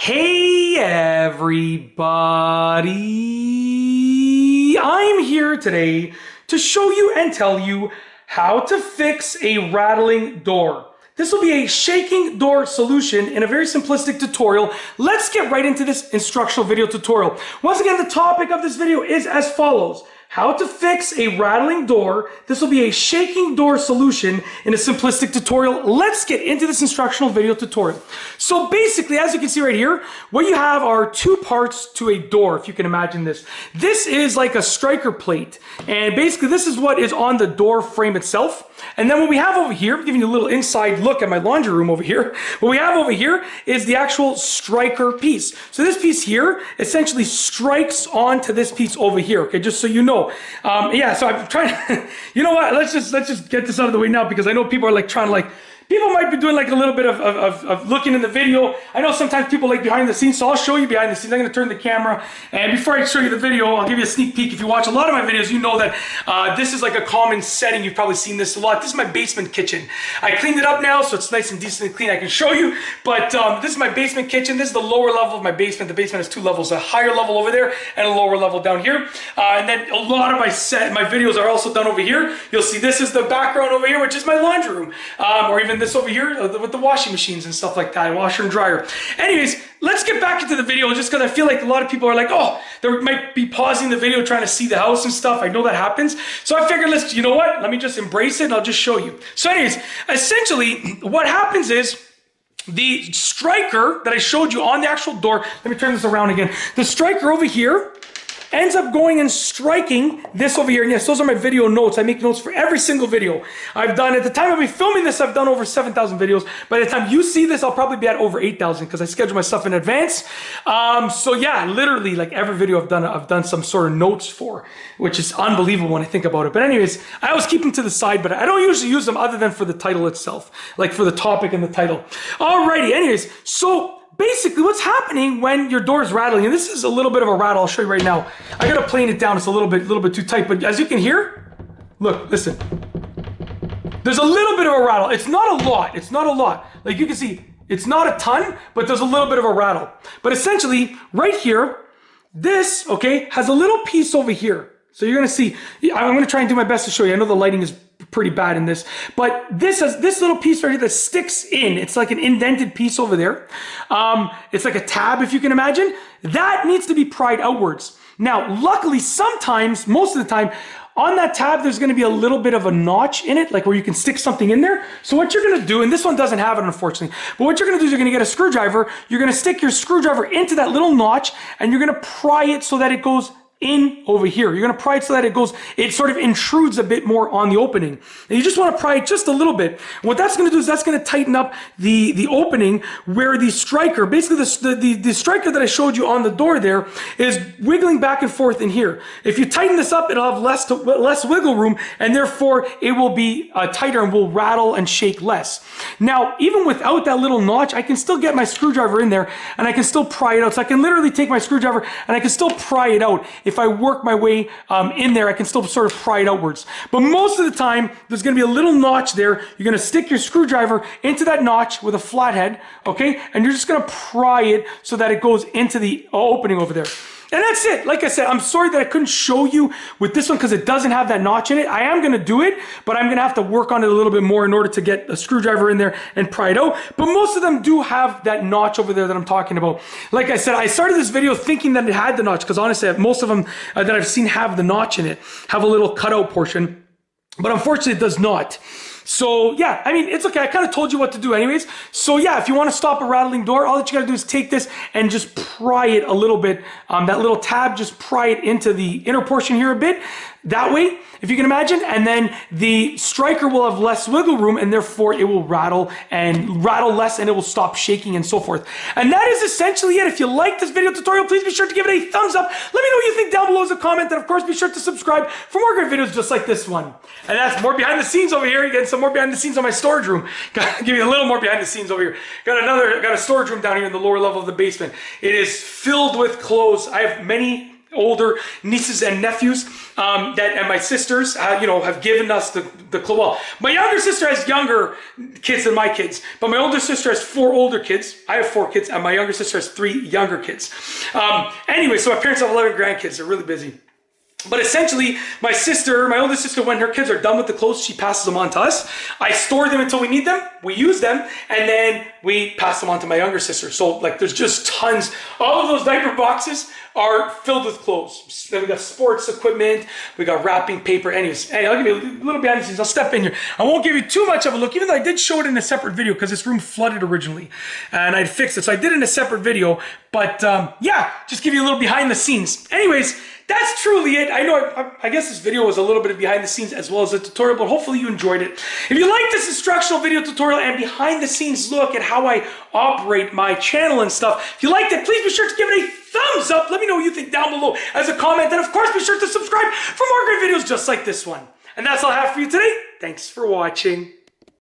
Hey everybody! I'm here today to show you and tell you how to fix a rattling door. This will be a shaking door solution in a very simplistic tutorial. Let's get right into this instructional video tutorial. Once again, the topic of this video is as follows. How to fix a rattling door. This will be a shaking door solution in a simplistic tutorial. Let's get into this instructional video tutorial. So basically, as you can see right here, what you have are two parts to a door, if you can imagine this. This is like a striker plate, and basically this is what is on the door frame itself. And then what we have over here, giving you a little inside look at my laundry room over here, what we have over here is the actual striker piece. So this piece here essentially strikes onto this piece over here, okay, just so you know. Yeah, so I'm trying to, you know what, let's just get this out of the way now, because I know people are like trying to like, people might be doing like a little bit of looking in the video. I know sometimes people like behind the scenes, so I'll show you behind the scenes. I'm going to turn the camera, and before I show you the video, I'll give you a sneak peek. If you watch a lot of my videos, you know that this is like a common setting. You've probably seen this a lot. This is my basement kitchen. I cleaned it up now, so it's nice and decent and clean. I can show you, but this is my basement kitchen. This is the lower level of my basement. The basement has two levels, a higher level over there and a lower level down here. And then a lot of my videos are also done over here. You'll see this is the background over here, which is my laundry room, or even this over here with the washing machines and stuff like that, washer and dryer. Anyways, let's get back into the video, just because I feel like a lot of people are like, oh, they might be pausing the video trying to see the house and stuff. I know that happens. So I figured, you know what? Let me just embrace it and I'll just show you. So anyways, essentially what happens is the striker that I showed you on the actual door, let me turn this around again. The striker over here ends up going and striking this over here. And yes, those are my video notes. I make notes for every single video I've done. At the time of me filming this, I've done over 7,000 videos. By the time you see this, I'll probably be at over 8,000 because I schedule my stuff in advance. So yeah, literally like every video I've done some sort of notes for, which is unbelievable when I think about it. But anyways, I always keep them to the side, but I don't usually use them other than for the title itself, like for the topic and the title. Alrighty, anyways, so basically, what's happening when your door is rattling, and this is a little bit of a rattle, I'll show you right now. I gotta plane it down, it's a little bit too tight, but as you can hear, look, listen. There's a little bit of a rattle. It's not a lot, Like you can see, it's not a ton, but there's a little bit of a rattle. But essentially, right here, this, okay, has a little piece over here. So you're gonna see, I'm gonna try and do my best to show you. I know the lighting is pretty bad in this, but this has this little piece right here that sticks in. It's like an indented piece over there. It's like a tab, if you can imagine. That needs to be pried outwards. Now, luckily, sometimes, most of the time, on that tab, there's gonna be a little bit of a notch in it, like where you can stick something in there. So what you're gonna do, and this one doesn't have it, unfortunately, but what you're gonna do is you're gonna get a screwdriver, you're gonna stick your screwdriver into that little notch, and you're gonna pry it so that it goes in over here. You're going to pry it so that it sort of intrudes a bit more on the opening. And you just want to pry it just a little bit. What that's going to do is that's going to tighten up the opening where the striker, basically the striker that I showed you on the door there is wiggling back and forth in here. If you tighten this up, it'll have less wiggle room, and therefore it will be tighter and will rattle and shake less. Now, even without that little notch, I can still get my screwdriver in there and I can still pry it out. So I can literally take my screwdriver and I can still pry it out. If I work my way in there, I can still sort of pry it outwards. But most of the time, there's going to be a little notch there. You're going to stick your screwdriver into that notch with a flathead, okay? And you're just going to pry it so that it goes into the opening over there. And that's it. Like I said, I'm sorry that I couldn't show you with this one because it doesn't have that notch in it. I am going to do it, but I'm going to have to work on it a little bit more in order to get a screwdriver in there and pry it out. But most of them do have that notch over there that I'm talking about. Like I said, I started this video thinking that it had the notch because honestly, most of them that I've seen have the notch in it, have a little cutout portion, but unfortunately it does not. So yeah, I mean, it's okay. I kind of told you what to do anyways. So yeah, if you want to stop a rattling door, all that you got to do is take this and just pry it a little bit. That little tab, just pry it into the inner portion here a bit. That way, if you can imagine, and then the striker will have less wiggle room and therefore it will rattle less and it will stop shaking and so forth. And that is essentially it. If you like this video tutorial, please be sure to give it a thumbs up. Let me know what you think down below as a comment, and of course be sure to subscribe for more great videos just like this one. And that's more behind the scenes over here. You get some more behind the scenes on my storage room. Gotta give you a little more behind the scenes over here. Got a storage room down here in the lower level of the basement. It is filled with clothes. I have many older nieces and nephews and my sisters, have given us the clothes. Well, my younger sister has younger kids than my kids, but my older sister has 4 older kids. I have 4 kids, and my younger sister has 3 younger kids. Anyway, so my parents have 11 grandkids. They're really busy. But essentially, my older sister, when her kids are done with the clothes, she passes them on to us. I store them until we need them, we use them, and then we pass them on to my younger sister. So like there's just tons. All of those diaper boxes are filled with clothes. Then we got sports equipment, we got wrapping paper. Anyways, I'll give you a little behind the scenes. I'll step in here. I won't give you too much of a look, even though I did show it in a separate video because this room flooded originally and I'd fixed it. So I did it in a separate video, but yeah, just give you a little behind the scenes. Anyways, that's truly it. I know, I guess this video was a little bit of behind the scenes as well as a tutorial, but hopefully you enjoyed it. If you like this instructional video tutorial and behind the scenes look at how I operate my channel and stuff, if you liked it, please be sure to give it a thumbs up. Let me know what you think down below as a comment. And of course, be sure to subscribe for more great videos just like this one. And that's all I have for you today. Thanks for watching.